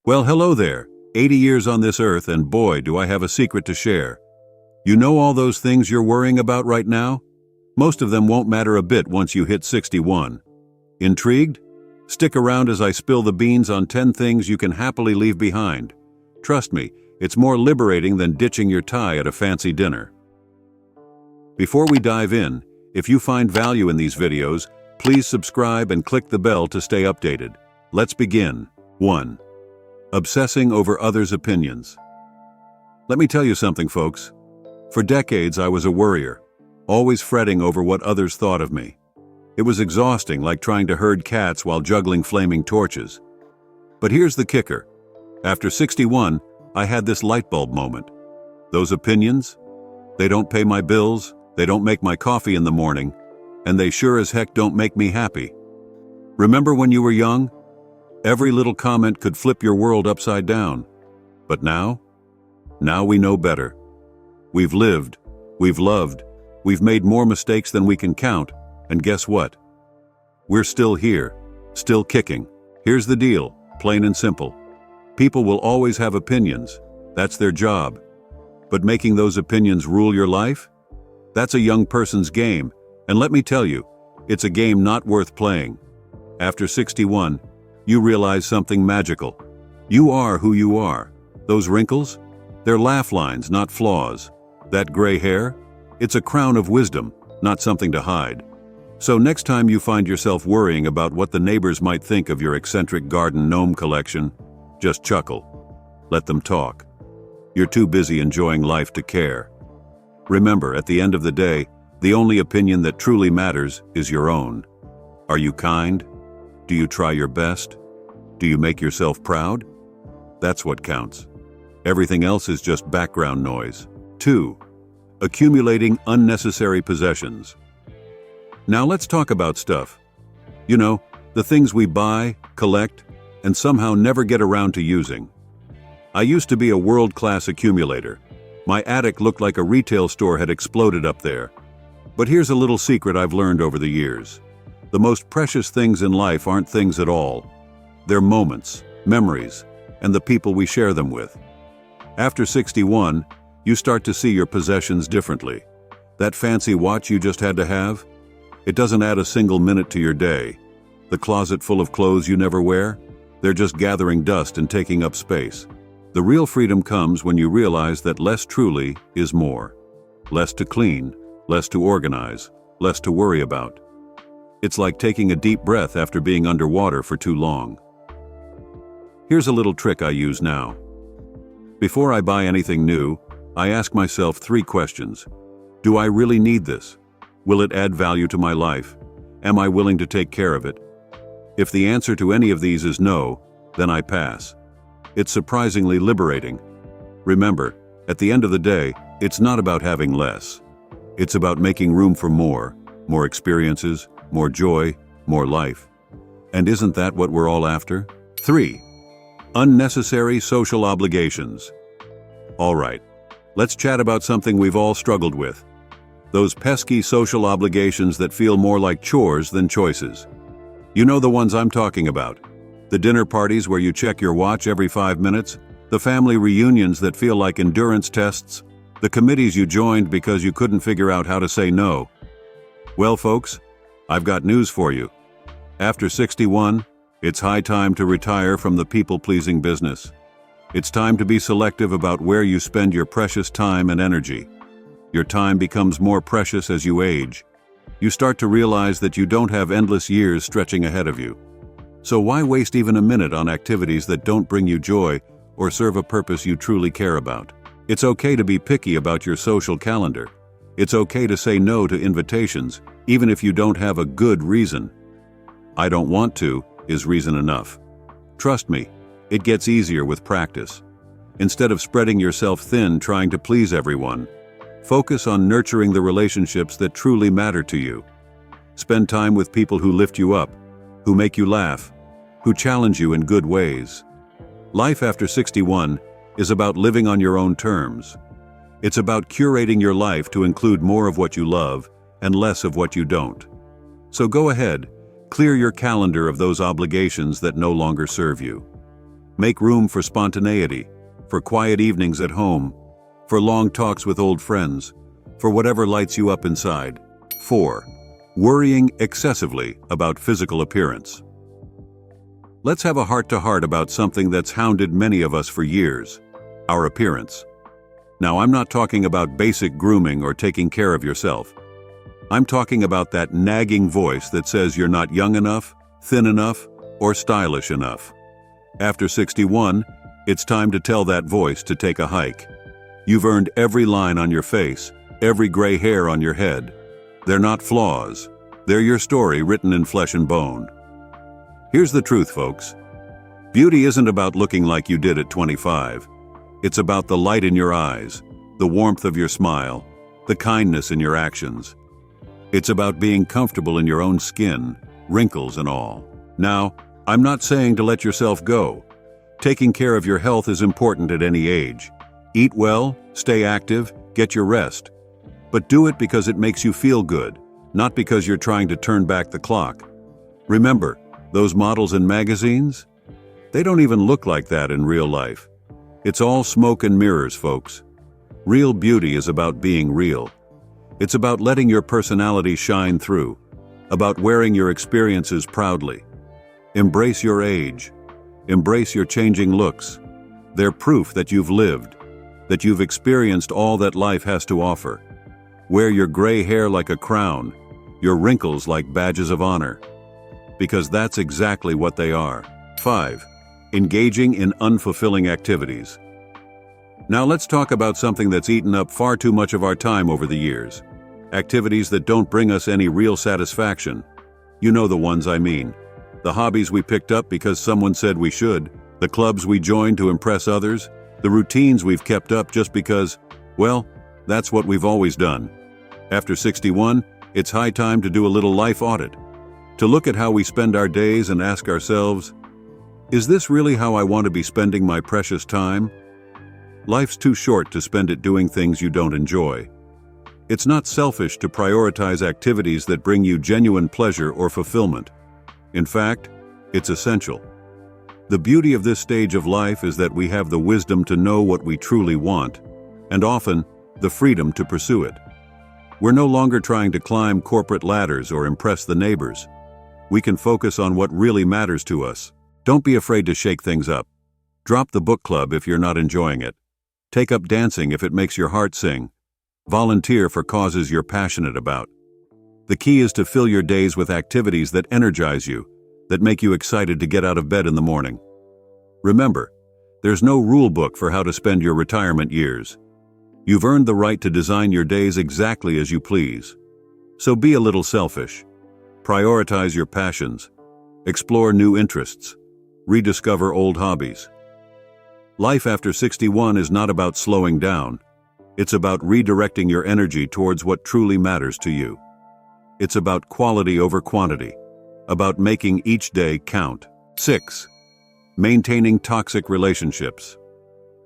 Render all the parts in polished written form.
Well, hello there. 80 years on this earth, and boy, do I have a secret to share. You know all those things you're worrying about right now? Most of them won't matter a bit once you hit 61. Intrigued? Stick around as I spill the beans on 10 things you can happily leave behind. Trust me, it's more liberating than ditching your tie at a fancy dinner. Before we dive in, if you find value in these videos, please subscribe and click the bell to stay updated. Let's begin. 1. Obsessing over others' opinions. Let me tell you something, folks. For decades, I was a worrier, always fretting over what others thought of me. It was exhausting, like trying to herd cats while juggling flaming torches. But here's the kicker. After 61, I had this light bulb moment. Those opinions? They don't pay my bills, they don't make my coffee in the morning, and they sure as heck don't make me happy. Remember when you were young? Every little comment could flip your world upside down. But now? Now we know better. We've lived, we've loved, we've made more mistakes than we can count, and guess what? We're still here, still kicking. Here's the deal, plain and simple. People will always have opinions, that's their job. But making those opinions rule your life? That's a young person's game, and let me tell you, it's a game not worth playing. After 61, you realize something magical. You are who you are. Those wrinkles? They're laugh lines, not flaws. That gray hair? It's a crown of wisdom, not something to hide. So next time you find yourself worrying about what the neighbors might think of your eccentric garden gnome collection, just chuckle. Let them talk. You're too busy enjoying life to care. Remember, at the end of the day, the only opinion that truly matters is your own. Are you kind? Do you try your best? Do you make yourself proud? That's what counts. Everything else is just background noise. 2. Accumulating unnecessary possessions. Now let's talk about stuff. You know, the things we buy, collect, and somehow never get around to using. I used to be a world-class accumulator. My attic looked like a retail store had exploded up there. But here's a little secret I've learned over the years. The most precious things in life aren't things at all. They're moments, memories, and the people we share them with. After 61, you start to see your possessions differently. That fancy watch you just had to have? It doesn't add a single minute to your day. The closet full of clothes you never wear? They're just gathering dust and taking up space. The real freedom comes when you realize that less truly is more. Less to clean, less to organize, less to worry about. It's like taking a deep breath after being underwater for too long. Here's a little trick I use now. Before I buy anything new, I ask myself 3 questions. Do I really need this? Will it add value to my life? Am I willing to take care of it? If the answer to any of these is no, then I pass. It's surprisingly liberating. Remember, at the end of the day, it's not about having less. It's about making room for more experiences, more joy, more life. And isn't that what we're all after? 3. Unnecessary social obligations. All right, let's chat about something we've all struggled with. Those pesky social obligations that feel more like chores than choices. You know the ones I'm talking about. The dinner parties where you check your watch every 5 minutes, the family reunions that feel like endurance tests, the committees you joined because you couldn't figure out how to say no. Well, folks, I've got news for you. After 61, it's high time to retire from the people-pleasing business. It's time to be selective about where you spend your precious time and energy. Your time becomes more precious as you age. You start to realize that you don't have endless years stretching ahead of you. So why waste even a minute on activities that don't bring you joy or serve a purpose you truly care about? It's okay to be picky about your social calendar. It's okay to say no to invitations, even if you don't have a good reason. I don't want to is reason enough. Trust me, it gets easier with practice. Instead of spreading yourself thin trying to please everyone, focus on nurturing the relationships that truly matter to you. Spend time with people who lift you up, who make you laugh, who challenge you in good ways. Life after 61 is about living on your own terms. It's about curating your life to include more of what you love and less of what you don't. So go ahead, clear your calendar of those obligations that no longer serve you. Make room for spontaneity, for quiet evenings at home, for long talks with old friends, for whatever lights you up inside. 4. Worrying excessively about physical appearance. Let's have a heart-to-heart about something that's hounded many of us for years: our appearance. Now, I'm not talking about basic grooming or taking care of yourself. I'm talking about that nagging voice that says you're not young enough, thin enough, or stylish enough. After 61, it's time to tell that voice to take a hike. You've earned every line on your face, every gray hair on your head. They're not flaws. They're your story written in flesh and bone. Here's the truth, folks. Beauty isn't about looking like you did at 25. It's about the light in your eyes, the warmth of your smile, the kindness in your actions. It's about being comfortable in your own skin, wrinkles and all. Now, I'm not saying to let yourself go. Taking care of your health is important at any age. Eat well, stay active, get your rest. But do it because it makes you feel good, not because you're trying to turn back the clock. Remember, those models in magazines? They don't even look like that in real life. It's all smoke and mirrors, folks. Real beauty is about being real. It's about letting your personality shine through, about wearing your experiences proudly. Embrace your age. Embrace your changing looks. They're proof that you've lived, that you've experienced all that life has to offer. Wear your gray hair like a crown, your wrinkles like badges of honor, because that's exactly what they are. 5. Engaging in unfulfilling activities. Now let's talk about something that's eaten up far too much of our time over the years. Activities that don't bring us any real satisfaction. You know the ones I mean. The hobbies we picked up because someone said we should, the clubs we joined to impress others, the routines we've kept up just because, well, that's what we've always done. After 61, it's high time to do a little life audit. To look at how we spend our days and ask ourselves, is this really how I want to be spending my precious time? Life's too short to spend it doing things you don't enjoy. It's not selfish to prioritize activities that bring you genuine pleasure or fulfillment. In fact, it's essential. The beauty of this stage of life is that we have the wisdom to know what we truly want, and often, the freedom to pursue it. We're no longer trying to climb corporate ladders or impress the neighbors. We can focus on what really matters to us. Don't be afraid to shake things up. Drop the book club if you're not enjoying it. Take up dancing if it makes your heart sing. Volunteer for causes you're passionate about. The key is to fill your days with activities that energize you, that make you excited to get out of bed in the morning. Remember, there's no rule book for how to spend your retirement years. You've earned the right to design your days exactly as you please. So be a little selfish. Prioritize your passions. Explore new interests. Rediscover old hobbies. Life after 61 is not about slowing down. It's about redirecting your energy towards what truly matters to you. It's about quality over quantity, about making each day count. 6. Maintaining toxic relationships.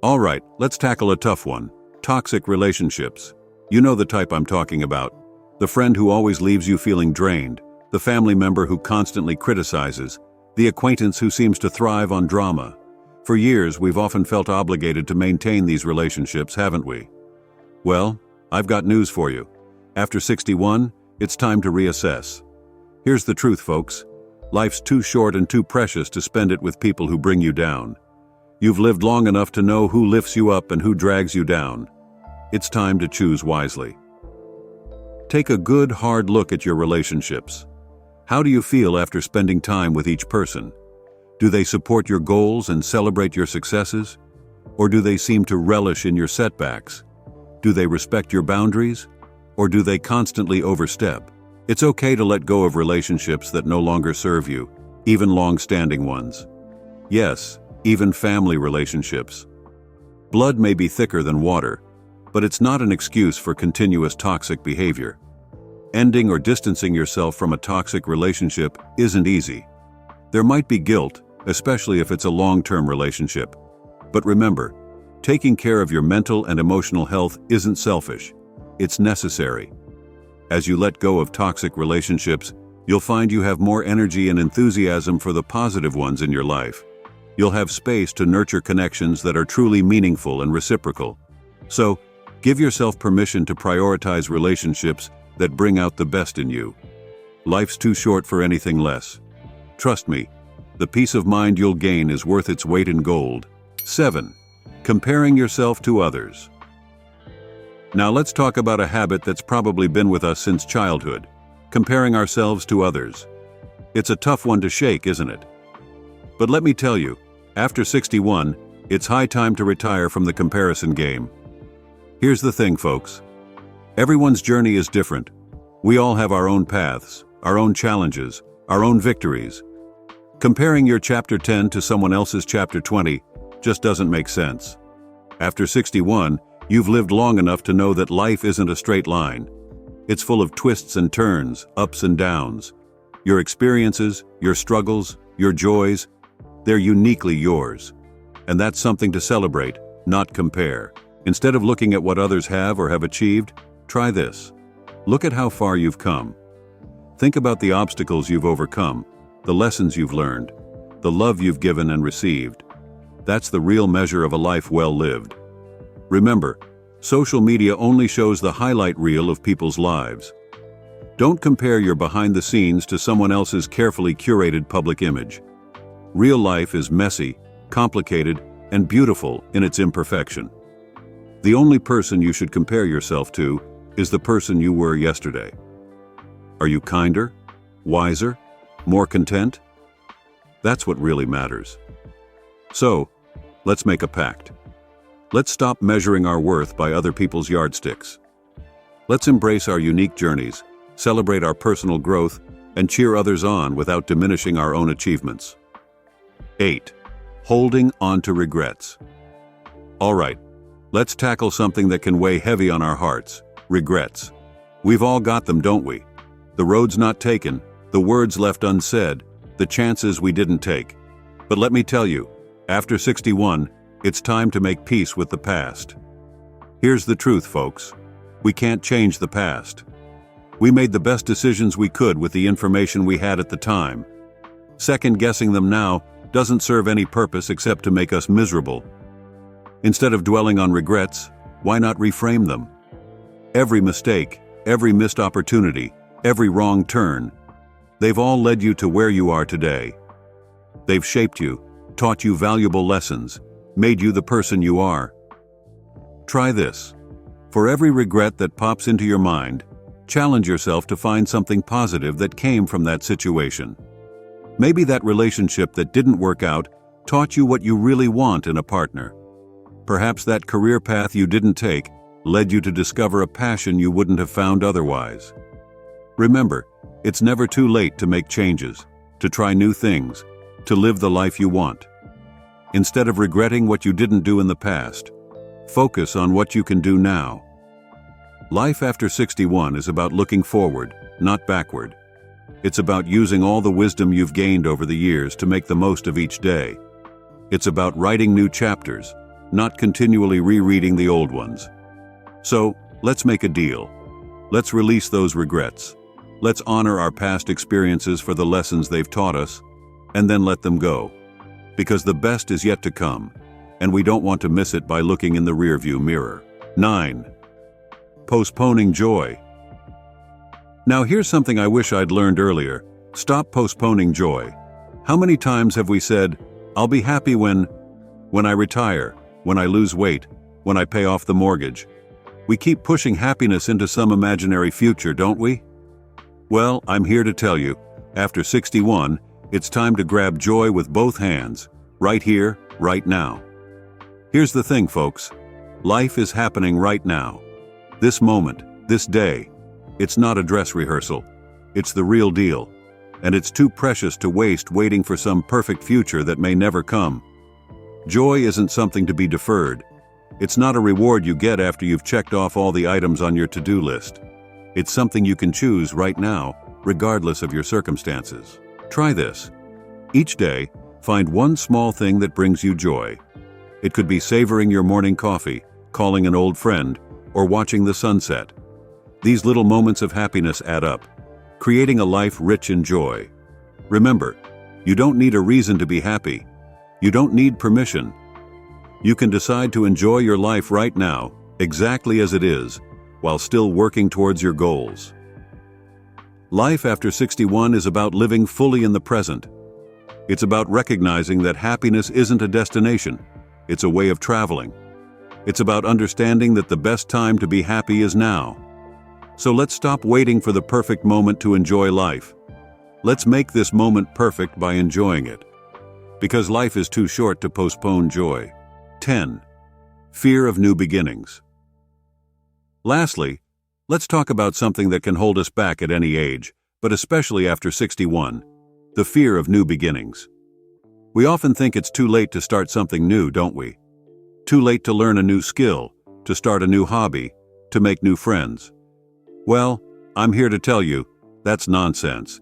All right, let's tackle a tough one. Toxic relationships. You know the type I'm talking about. The friend who always leaves you feeling drained, the family member who constantly criticizes, the acquaintance who seems to thrive on drama. For years, we've often felt obligated to maintain these relationships, haven't we? Well, I've got news for you. After 61, it's time to reassess. Here's the truth, folks. Life's too short and too precious to spend it with people who bring you down. You've lived long enough to know who lifts you up and who drags you down. It's time to choose wisely. Take a good, hard look at your relationships. How do you feel after spending time with each person? Do they support your goals and celebrate your successes? Or do they seem to relish in your setbacks? Do they respect your boundaries? Or do they constantly overstep? It's okay to let go of relationships that no longer serve you, even long-standing ones. Yes, even family relationships. Blood may be thicker than water, but it's not an excuse for continuous toxic behavior. Ending or distancing yourself from a toxic relationship isn't easy. There might be guilt, especially if it's a long-term relationship. But remember, taking care of your mental and emotional health isn't selfish. It's necessary. As you let go of toxic relationships, you'll find you have more energy and enthusiasm for the positive ones in your life. You'll have space to nurture connections that are truly meaningful and reciprocal. So, give yourself permission to prioritize relationships that bring out the best in you. Life's too short for anything less. Trust me, the peace of mind you'll gain is worth its weight in gold. 7. Comparing yourself to others. Now let's talk about a habit that's probably been with us since childhood: comparing ourselves to others. It's a tough one to shake, isn't it? But let me tell you, after 61, it's high time to retire from the comparison game. Here's the thing, folks. Everyone's journey is different. We all have our own paths, our own challenges, our own victories. Comparing your chapter 10 to someone else's chapter 20 just doesn't make sense. After 61, you've lived long enough to know that life isn't a straight line. It's full of twists and turns, ups and downs. Your experiences, your struggles, your joys, they're uniquely yours. And that's something to celebrate, not compare. Instead of looking at what others have or have achieved, try this. Look at how far you've come. Think about the obstacles you've overcome, the lessons you've learned, the love you've given and received. That's the real measure of a life well lived. Remember, social media only shows the highlight reel of people's lives. Don't compare your behind the scenes to someone else's carefully curated public image. Real life is messy, complicated, and beautiful in its imperfection. The only person you should compare yourself to is the person you were yesterday. Are you kinder, wiser, more content? That's what really matters. So, let's make a pact. Let's stop measuring our worth by other people's yardsticks. Let's embrace our unique journeys, celebrate our personal growth, and cheer others on without diminishing our own achievements. 8. Holding on to regrets. All right, let's tackle something that can weigh heavy on our hearts: regrets. We've all got them, don't we? The roads not taken, the words left unsaid, the chances we didn't take. But let me tell you, after 61, it's time to make peace with the past. Here's the truth, folks. We can't change the past. We made the best decisions we could with the information we had at the time. Second-guessing them now doesn't serve any purpose except to make us miserable. Instead of dwelling on regrets, why not reframe them? Every mistake, every missed opportunity, every wrong turn, they've all led you to where you are today. They've shaped you, taught you valuable lessons, made you the person you are. Try this. For every regret that pops into your mind, challenge yourself to find something positive that came from that situation. Maybe that relationship that didn't work out taught you what you really want in a partner. Perhaps that career path you didn't take led you to discover a passion you wouldn't have found otherwise. Remember, it's never too late to make changes, to try new things, to live the life you want. Instead of regretting what you didn't do in the past, focus on what you can do now. Life after 61 is about looking forward, not backward. It's about using all the wisdom you've gained over the years to make the most of each day. It's about writing new chapters, not continually rereading the old ones. So, let's make a deal. Let's release those regrets. Let's honor our past experiences for the lessons they've taught us, and then let them go. Because the best is yet to come, and we don't want to miss it by looking in the rearview mirror. 9. Postponing joy. Now here's something I wish I'd learned earlier. Stop postponing joy. How many times have we said, "I'll be happy when I retire, when I lose weight, when I pay off the mortgage"? We keep pushing happiness into some imaginary future, don't we? Well, I'm here to tell you, after 61, it's time to grab joy with both hands, right here, right now. Here's the thing, folks. Life is happening right now. This moment, this day. It's not a dress rehearsal. It's the real deal. And it's too precious to waste waiting for some perfect future that may never come. Joy isn't something to be deferred. It's not a reward you get after you've checked off all the items on your to-do list. It's something you can choose right now, regardless of your circumstances. Try this. Each day, find one small thing that brings you joy. It could be savoring your morning coffee, calling an old friend, or watching the sunset. These little moments of happiness add up, creating a life rich in joy. Remember, you don't need a reason to be happy. You don't need permission. You can decide to enjoy your life right now, exactly as it is, while still working towards your goals. Life after 61 is about living fully in the present. It's about recognizing that happiness isn't a destination, it's a way of traveling. It's about understanding that the best time to be happy is now. So let's stop waiting for the perfect moment to enjoy life. Let's make this moment perfect by enjoying it. Because life is too short to postpone joy. 10. Fear of new beginnings. Lastly, let's talk about something that can hold us back at any age, but especially after 61, the fear of new beginnings. We often think it's too late to start something new, don't we? Too late to learn a new skill, to start a new hobby, to make new friends. Well, I'm here to tell you, that's nonsense.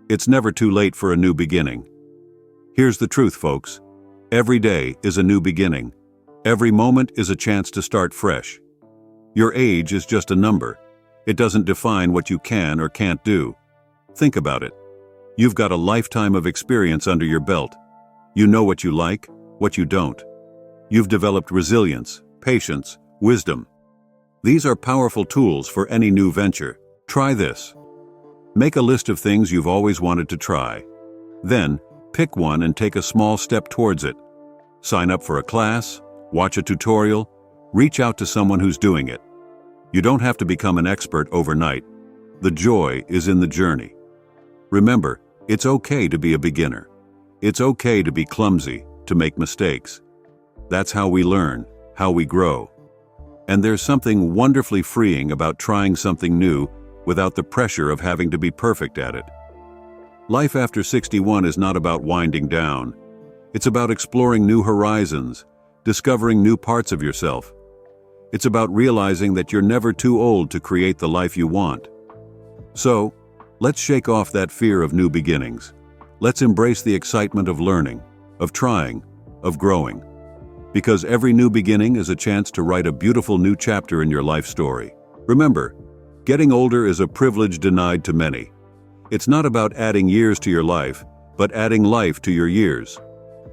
It's never too late for a new beginning. Here's the truth, folks. Every day is a new beginning. Every moment is a chance to start fresh. Your age is just a number. It doesn't define what you can or can't do. Think about it. You've got a lifetime of experience under your belt. You know what you like, what you don't. You've developed resilience, patience, wisdom. These are powerful tools for any new venture. Try this. Make a list of things you've always wanted to try. Then, pick one and take a small step towards it. Sign up for a class, watch a tutorial, reach out to someone who's doing it. You don't have to become an expert overnight. The joy is in the journey. Remember, it's okay to be a beginner. It's okay to be clumsy, to make mistakes. That's how we learn, how we grow. And there's something wonderfully freeing about trying something new without the pressure of having to be perfect at it. Life after 61 is not about winding down. It's about exploring new horizons, discovering new parts of yourself. It's about realizing that you're never too old to create the life you want. So, let's shake off that fear of new beginnings. Let's embrace the excitement of learning, of trying, of growing. Because every new beginning is a chance to write a beautiful new chapter in your life story. Remember, getting older is a privilege denied to many. It's not about adding years to your life, but adding life to your years.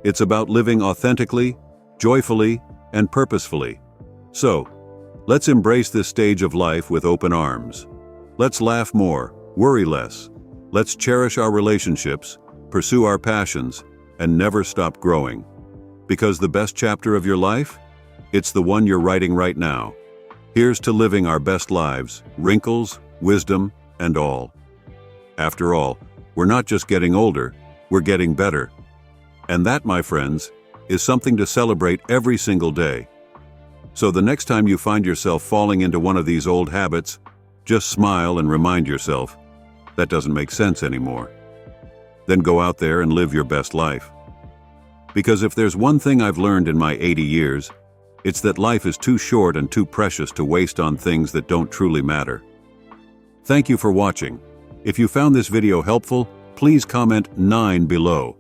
It's about living authentically, joyfully, and purposefully. So, let's embrace this stage of life with open arms. Let's laugh more, worry less. Let's cherish our relationships, pursue our passions, and never stop growing. Because the best chapter of your life? It's the one you're writing right now. Here's to living our best lives, wrinkles, wisdom, and all. After all, we're not just getting older, we're getting better. And that, my friends, is something to celebrate every single day. So the next time you find yourself falling into one of these old habits, just smile and remind yourself, that doesn't make sense anymore. Then go out there and live your best life. Because if there's one thing I've learned in my 80 years, it's that life is too short and too precious to waste on things that don't truly matter. Thank you for watching. If you found this video helpful, please comment 9 below.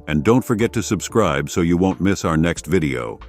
And don't forget to subscribe so you won't miss our next video.